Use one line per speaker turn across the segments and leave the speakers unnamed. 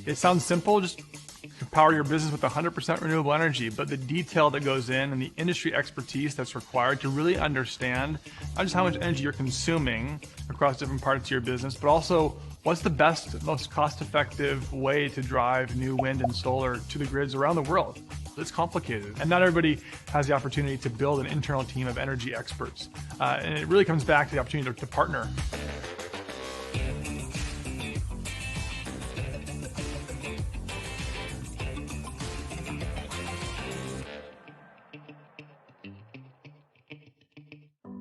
It sounds simple, just power your business with 100% renewable energy, but the detail that goes in and the industry expertise that's required to really understand not just how much energy you're consuming across different parts of your business, but also what's the best, most cost-effective way to drive new wind and solar to the grids around the world. It's complicated, and not everybody has the opportunity to build an internal team of energy experts. And it really comes back to the opportunity to partner.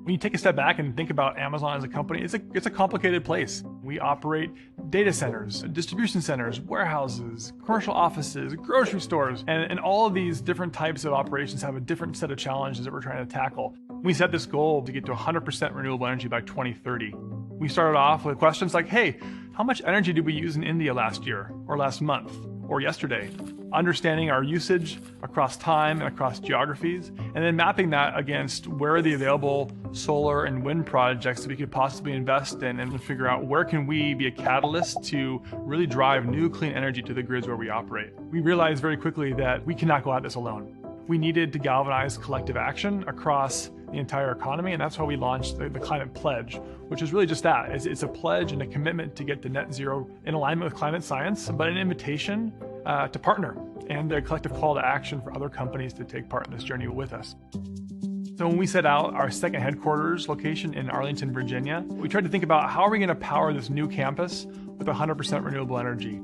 When you take a step back and think about Amazon as a company, it's a complicated place. We operate data centers, distribution centers, warehouses, commercial offices, grocery stores, and all of these different types of operations have a different set of challenges that we're trying to tackle. We set this goal to get to 100% renewable energy by 2030. We started off with questions like, hey, how much energy did we use in India last year, or last month, or yesterday? Understanding our usage across time and across geographies, and then mapping that against where are the available solar and wind projects that we could possibly invest in, and figure out where can we be a catalyst to really drive new clean energy to the grids where we operate. We realized very quickly that we cannot go at this alone. We needed to galvanize collective action across the entire economy, and that's why we launched the Climate Pledge, which is really just that. It's a pledge and a commitment to get to net zero in alignment with climate science, but an invitation to partner and a collective call to action for other companies to take part in this journey with us. So when we set out our second headquarters location in Arlington, Virginia, we tried to think about how are we going to power this new campus with 100% renewable energy.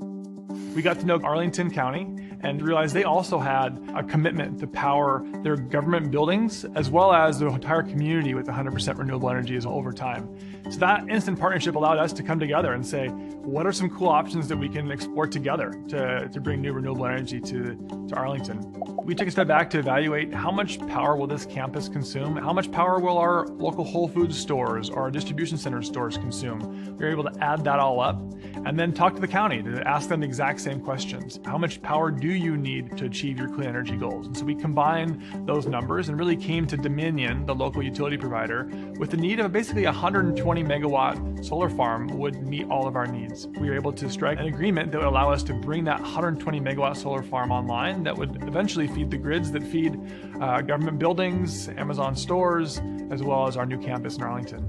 We got to know Arlington County and realized they also had a commitment to power their government buildings as well as the entire community with 100% renewable energy over time. So that instant partnership allowed us to come together and say, what are some cool options that we can explore together to bring new renewable energy to Arlington? We took a step back to evaluate how much power will this campus consume, how much power will our local Whole Foods stores or our distribution center stores consume. We were able to add that all up and then talk to the county to ask them the exact same questions. How much power do you need to achieve your clean energy goals? And so we combined those numbers and really came to Dominion, the local utility provider, with the need of basically a 120 megawatt solar farm would meet all of our needs. We were able to strike an agreement that would allow us to bring that 120 megawatt solar farm online that would eventually feed the grids that feed government buildings, Amazon stores, as well as our new campus in Arlington.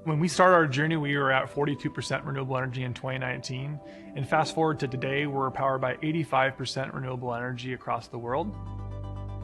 When we started our journey, we were at 42% renewable energy in 2019. And fast forward to today, we're powered by 85% renewable energy across the world.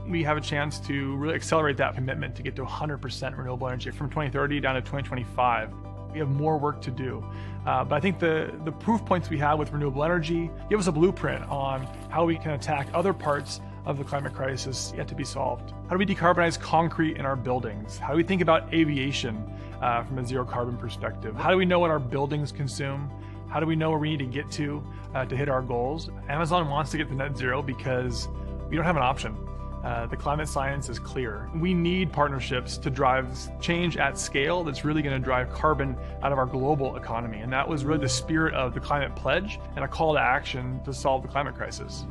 We have a chance to really accelerate that commitment to get to 100% renewable energy from 2030 down to 2025. We have more work to do. But I think the proof points we have with renewable energy give us a blueprint on how we can attack other parts of the climate crisis yet to be solved. How do we decarbonize concrete in our buildings? How do we think about aviation from a zero carbon perspective? How do we know what our buildings consume? How do we know where we need to get to hit our goals? Amazon wants to get to net zero because we don't have an option. The climate science is clear. We need partnerships to drive change at scale that's really going to drive carbon out of our global economy. And that was really the spirit of the Climate Pledge and a call to action to solve the climate crisis.